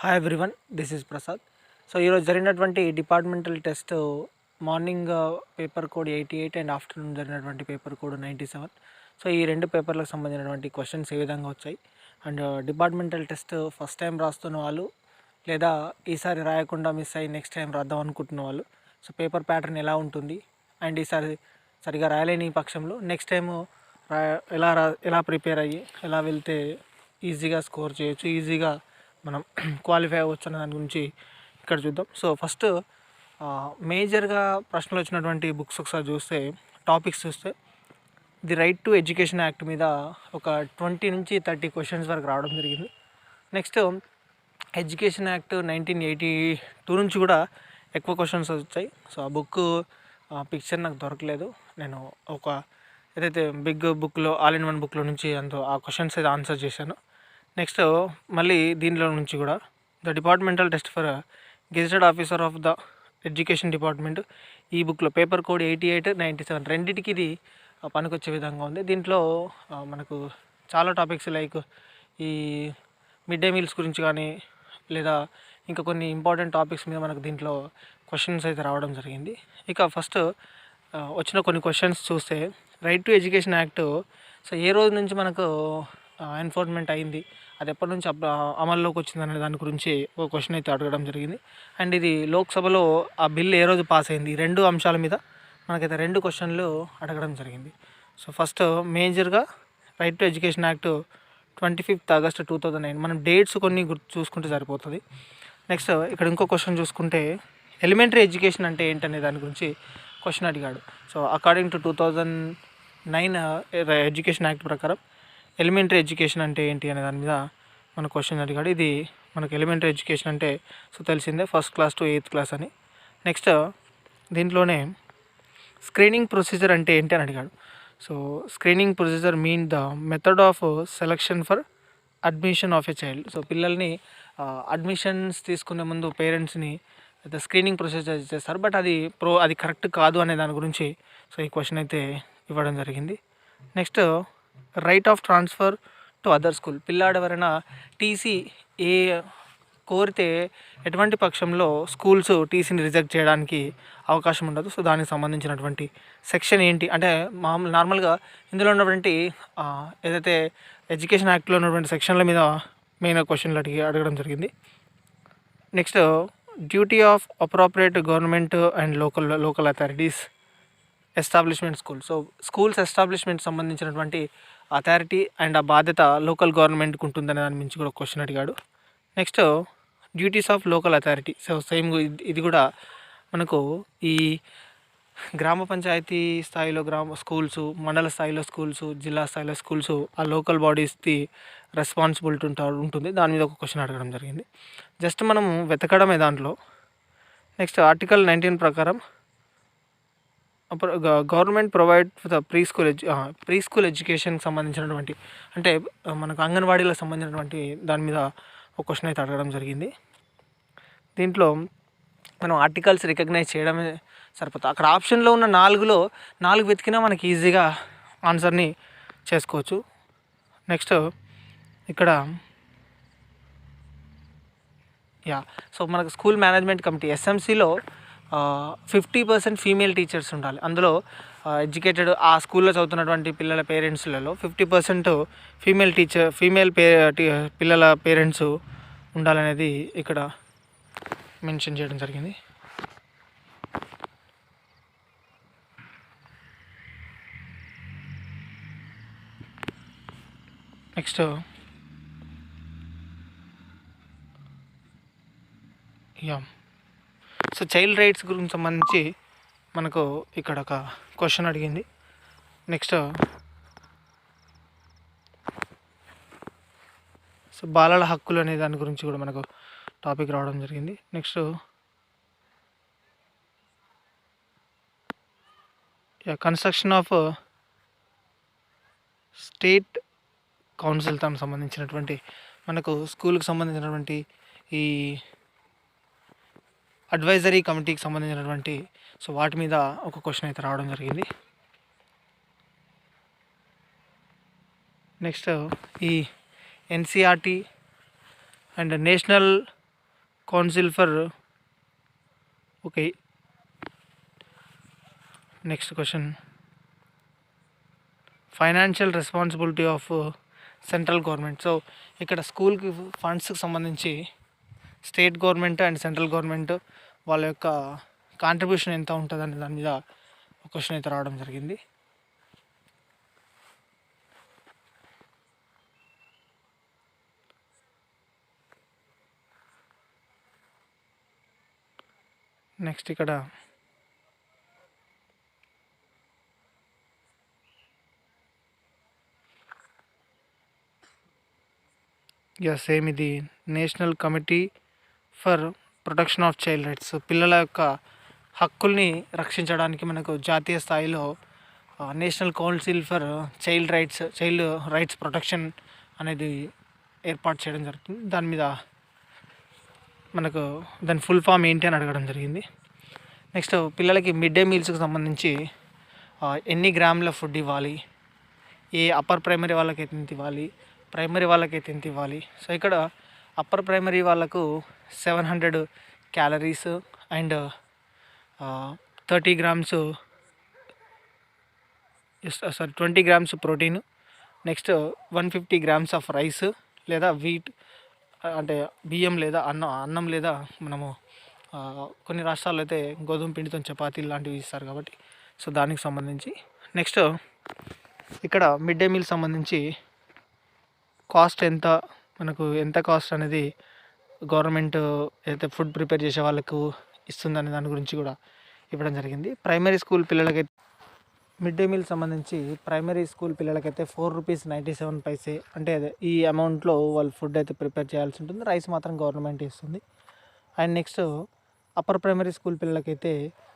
Hi everyone, this is Prasad. So ఈరోజు జరిగినటువంటి departmental test morning paper code 88 and afternoon జరిగినటువంటి paper code 97. So ఈ రెండు పేపర్లకు సంబంధించినటువంటి క్వశ్చన్స్ ఏ విధంగా వచ్చాయి and departmental test first time రాస్తున్న వాళ్ళు లేదా ఈసారి రాయకుండా మిస్ అయ్యి నెక్స్ట్ టైం రాద్దాం అనుకుంటున్న వాళ్ళు సో పేపర్ ప్యాటర్న్ ఎలా ఉంటుంది అండ్ ఈసారి సరిగా రాయలేని పక్షంలో నెక్స్ట్ టైం రా ఎలా ప్రిపేర్ అయ్యి ఎలా వెళ్తే ఈజీగా స్కోర్ చేయొచ్చు, ఈజీగా మనం క్వాలిఫై అవ్వచ్చు అనే దాని గురించి ఇక్కడ చూద్దాం. సో ఫస్ట్ మేజర్గా ప్రశ్నలు వచ్చినటువంటి బుక్స్ ఒకసారి చూస్తే, టాపిక్స్ చూస్తే the right to education act మీద ఒక 20 నుంచి 30 క్వశ్చన్స్ వరకు రావడం జరిగింది. నెక్స్ట్ ఎడ్యుకేషన్ యాక్ట్ 1982 నుంచి కూడా ఎక్కువ క్వశ్చన్స్ వచ్చాయి. సో ఆ బుక్ పిక్చర్ నాకు దొరకలేదు. నేను ఒక ఏదైతే బిగ్ బుక్లో ఆల్ ఇన్ వన్ బుక్లో నుంచి ఆ క్వశ్చన్స్ అయితే ఆన్సర్ చేశాను. నెక్స్ట్ మళ్ళీ దీనిలో నుంచి కూడా the departmental test for gazetted officer of the education department ఈ బుక్లో పేపర్ కోడ్ 88, 97 రెండింటికి ఇది పనికొచ్చే విధంగా ఉంది. దీంట్లో మనకు చాలా టాపిక్స్ లైక్ ఈ మిడ్ డే మీల్స్ గురించి కానీ లేదా ఇంకా కొన్ని ఇంపార్టెంట్ టాపిక్స్ మీద మనకు దీంట్లో క్వశ్చన్స్ అయితే రావడం జరిగింది. ఇక ఫస్ట్ వచ్చిన కొన్ని క్వశ్చన్స్ చూస్తే right to education act so ఏ రోజు నుంచి మనకు ఎన్ఫోర్స్మెంట్ అయింది, అది ఎప్పటి నుంచి అమల్లోకి వచ్చిందనే దాని గురించి ఒక క్వశ్చన్ అయితే అడగడం జరిగింది. అండ్ ఇది లోక్సభలో ఆ బిల్ ఏ రోజు పాస్ అయింది, ఈ రెండు అంశాల మీద మనకైతే రెండు క్వశ్చన్లు అడగడం జరిగింది. సో ఫస్ట్ మేజర్గా right to education act 25 August 2009 మనం డేట్స్ కొన్ని చూసుకుంటే సరిపోతుంది. నెక్స్ట్ ఇక్కడ ఇంకో క్వశ్చన్ చూసుకుంటే ఎలిమెంటరీ ఎడ్యుకేషన్ అంటే ఏంటనే దాని గురించి క్వశ్చన్ అడిగాడు. So according to 2009 education act ప్రకారం ఎలిమెంటరీ ఎడ్యుకేషన్ అంటే ఏంటి అనే దాని మీద మన క్వశ్చన్ అడిగాడు. ఇది మనకు ఎలిమెంటరీ ఎడ్యుకేషన్ అంటే సో తెలిసిందే, first class to 8th class అని. నెక్స్ట్ దీంట్లోనే స్క్రీనింగ్ ప్రొసీజర్ అంటే ఏంటి అని అడిగాడు. So screening procedure mean the method of selection for admission of a child. So పిల్లల్ని అడ్మిషన్స్ తీసుకునే ముందు పేరెంట్స్ని స్క్రీనింగ్ ప్రొసీజర్ చేస్తారు, బట్ అది కరెక్ట్ కాదు అనే దాని గురించి సో ఈ క్వశ్చన్ అయితే ఇవ్వడం జరిగింది. Next right of transfer to other school, పిల్లాడు ఎవరైనా టీసీ కోరితే ఎటువంటి పక్షంలో స్కూల్స్ టీసీని రిజెక్ట్ చేయడానికి అవకాశం ఉండదు. సో దానికి సంబంధించినటువంటి సెక్షన్ ఏంటి అంటే నార్మల్గా ఇందులో ఉన్నటువంటి ఏదైతే ఎడ్యుకేషన్ యాక్ట్లో ఉన్నటువంటి సెక్షన్ల మీద మెయిన్ క్వశ్చన్లు అడగడం జరిగింది. Next duty of appropriate government and local authorities establishment school. So schools establishment సంబంధించినటువంటి అథారిటీ అండ్ ఆ బాధ్యత లోకల్ గవర్నమెంట్కి ఉంటుందనే దాని మించి కూడా క్వశ్చన్ అడిగాడు. Next duties of local authority. So same ఇది కూడా మనకు ఈ గ్రామ పంచాయతీ స్థాయిలో స్కూల్స్, మండల స్థాయిలో స్కూల్స్, జిల్లా స్థాయిలో స్కూల్స్ ఆ లోకల్ బాడీస్ది రెస్పాన్సిబిలిటీ ఉంటుంది. దాని మీద ఒక క్వశ్చన్ అడగడం జరిగింది. జస్ట్ మనము వెతకడమే దాంట్లో. నెక్స్ట్ ఆర్టికల్ 19 ప్రకారం government provide for the pre school ఎడ్యుకేషన్కి సంబంధించినటువంటి అంటే మనకు అంగన్వాడీలకు సంబంధించినటువంటి దాని మీద ఒక క్వశ్చన్ అయితే అడగడం జరిగింది. దీంట్లో మనం ఆర్టికల్స్ రికగ్నైజ్ చేయడమే సరిపోతుంది. అక్కడ ఆప్షన్లో ఉన్న 4 వెతికినా మనకి ఈజీగా ఆన్సర్ని చేసుకోవచ్చు. నెక్స్ట్ ఇక్కడ సో మనకు స్కూల్ మేనేజ్మెంట్ కమిటీ ఎస్ఎంసీలో 50% ఫీమేల్ టీచర్స్ ఉండాలి. అందులో ఎడ్యుకేటెడ్ ఆ స్కూల్లో చదువుతున్నటువంటి పిల్లల పేరెంట్స్లలో 50% ఫీమేల్ పిల్లల పేరెంట్స్ ఉండాలనేది ఇక్కడ మెన్షన్ చేయడం జరిగింది. నెక్స్ట్ సో చైల్డ్ రైట్స్ గురించి సంబంధించి మనకు ఇక్కడ ఒక క్వశ్చన్ అడిగింది. నెక్స్ట్ సో బాలల హక్కులు అనే దాని గురించి కూడా మనకు టాపిక్ రావడం జరిగింది. నెక్స్ట్ కన్స్ట్రక్షన్ ఆఫ్ స్టేట్ కౌన్సిల్తో సంబంధించినటువంటి మనకు స్కూల్కి సంబంధించినటువంటి ఈ అడ్వైజరీ కమిటీకి సంబంధించినటువంటి సో వాటి మీద ఒక క్వశ్చన్ అయితే రావడం జరిగింది. నెక్స్ట్ ఈ NCERT and national council for okay. Next question, financial responsibility of central government. So ఇక్కడ స్కూల్కి ఫండ్స్కి సంబంధించి state government and central government వాళ్ళ యొక్క కాంట్రిబ్యూషన్ ఎంత ఉంటుంది అనే దాని మీద ఒక క్వశ్చన్ అయితే రావడం జరిగింది. నెక్స్ట్ ఇక్కడ సేమ్ ఇది national committee for protection of child rights. పిల్లల యొక్క హక్కుల్ని రక్షించడానికి మనకు జాతీయ స్థాయిలో national council for child rights protection అనేది ఏర్పాటు చేయడం జరుగుతుంది. దాని మీద మనకు దాని ఫుల్ ఫామ్ ఏంటి అని అడగడం జరిగింది. నెక్స్ట్ పిల్లలకి మిడ్ డే మీల్స్కి సంబంధించి ఎన్ని గ్రాముల ఫుడ్ ఇవ్వాలి, ఏ అప్పర్ ప్రైమరీ వాళ్ళకైతే ఎంత ఇవ్వాలి, ప్రైమరీ వాళ్ళకైతే ఎంత ఇవ్వాలి. సో ఇక్కడ అప్పర్ ప్రైమరీ వాళ్ళకు 700 calories and 30 grams 20 grams protein, next 150 grams of rice లేదా వీట్ అంటే బియ్యం లేదా అన్నం లేదా మనము కొన్ని రాష్ట్రాల్లో అయితే గోధుమ పిండితో చపాతీలు లాంటివి ఇస్తారు కాబట్టి సో దానికి సంబంధించి. నెక్స్ట్ ఇక్కడ మిడ్ డే మీల్ సంబంధించి కాస్ట్ ఎంత, మనకు ఎంత కాస్ట్ అనేది గవర్నమెంట్ అయితే ఫుడ్ ప్రిపేర్ చేసే వాళ్ళకు ఇస్తుందనే దాని గురించి కూడా ఇవ్వడం జరిగింది. ప్రైమరీ స్కూల్ పిల్లలకైతే మిడ్ డే మీల్ సంబంధించి ప్రైమరీ స్కూల్ పిల్లలకైతే 4 రూపీస్ 97 పైసే, అంటే అదే ఈ అమౌంట్లో వాళ్ళు ఫుడ్ అయితే ప్రిపేర్ చేయాల్సి ఉంటుంది. రైస్ మాత్రం గవర్నమెంట్ ఇస్తుంది. And next upper primary school పిల్లలకైతే